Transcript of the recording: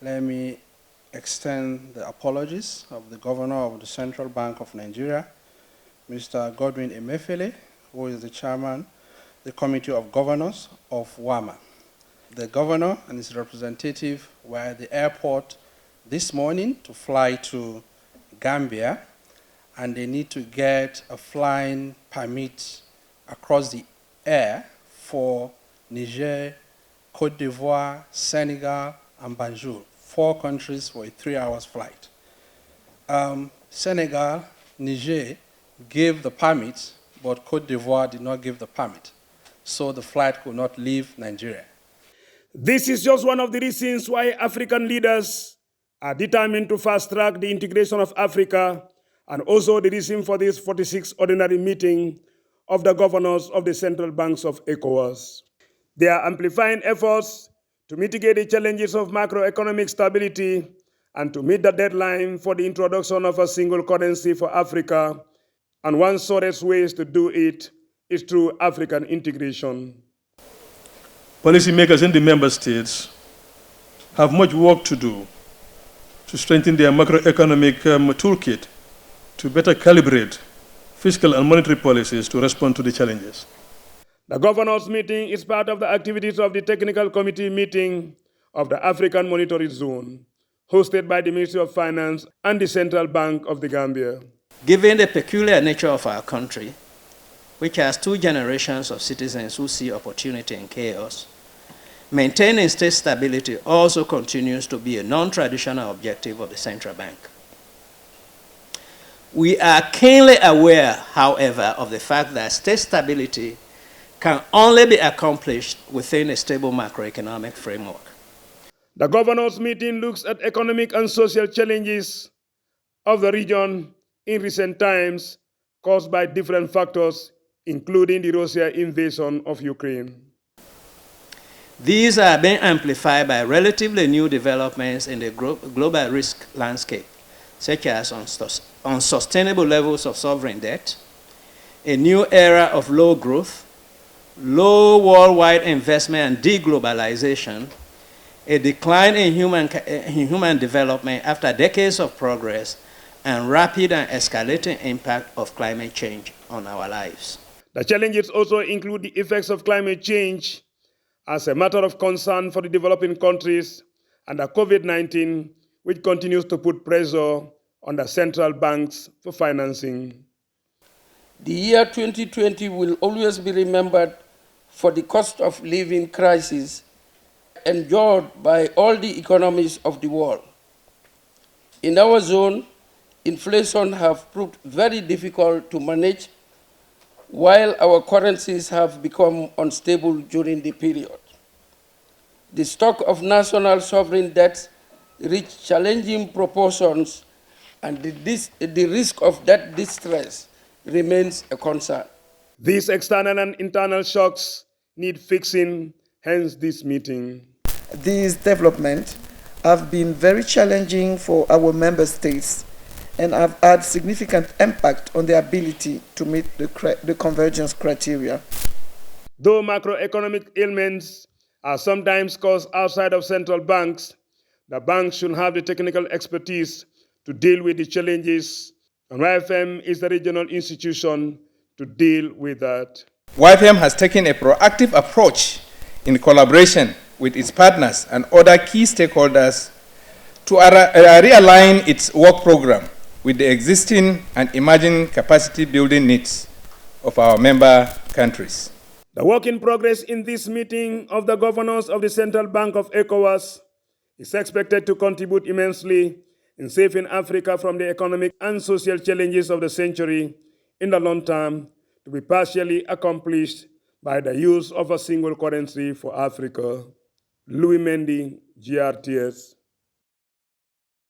let me extend the apologies of the Governor of the Central Bank of Nigeria, Mr. Godwin Emefiele, who is the chairman of the Committee of Governors of WAMA. The governor and his representative were at the airport this morning to fly to Gambia, and they need to get a flying permit across the air for Niger, Côte d'Ivoire, Senegal, and Banjul, 4 countries for a 3-hour flight. Senegal, Niger gave the permit, but Côte d'Ivoire did not give the permit. So the flight could not leave Nigeria. This is just one of the reasons why African leaders are determined to fast-track the integration of Africa, and also the reason for this 46th ordinary meeting of the governors of the central banks of ECOWAS. They are amplifying efforts to mitigate the challenges of macroeconomic stability and to meet the deadline for the introduction of a single currency for Africa, and one surest ways to do it is through African integration. Policymakers in the member states have much work to do to strengthen their macroeconomic toolkit to better calibrate fiscal and monetary policies to respond to the challenges. The governors' meeting is part of the activities of the technical committee meeting of the African Monetary Zone, hosted by the Ministry of Finance and the Central Bank of the Gambia. Given the peculiar nature of our country, which has 2 generations of citizens who see opportunity in chaos, maintaining state stability also continues to be a non-traditional objective of the central bank. We are keenly aware, however, of the fact that state stability can only be accomplished within a stable macroeconomic framework. The governors' meeting looks at economic and social challenges of the region in recent times caused by different factors, including the Russian invasion of Ukraine. These are being amplified by relatively new developments in the global risk landscape, such as unsustainable levels of sovereign debt, a new era of low growth, low worldwide investment and deglobalization, a decline in human development after decades of progress, and rapid and escalating impact of climate change on our lives. The challenges also include the effects of climate change as a matter of concern for the developing countries, and the COVID-19, which continues to put pressure on the central banks for financing. The year 2020 will always be remembered for the cost of living crisis endured by all the economies of the world. In our zone, inflation have proved very difficult to manage, while our currencies have become unstable during the period. The stock of national sovereign debt reached challenging proportions, and the risk of debt distress remains a concern. These external and internal shocks need fixing, hence this meeting. These developments have been very challenging for our member states and have had significant impact on their ability to meet the convergence criteria. Though macroeconomic ailments are sometimes caused outside of central banks, the banks should have the technical expertise to deal with the challenges, and YFM is the regional institution to deal with that. YFM has taken a proactive approach in collaboration with its partners and other key stakeholders to realign its work program with the existing and emerging capacity building needs of our member countries. The work in progress in this meeting of the governors of the Central Bank of ECOWAS is expected to contribute immensely in saving Africa from the economic and social challenges of the century in the long term, to be partially accomplished by the use of a single currency for Africa. Louis Mendy, GRTS.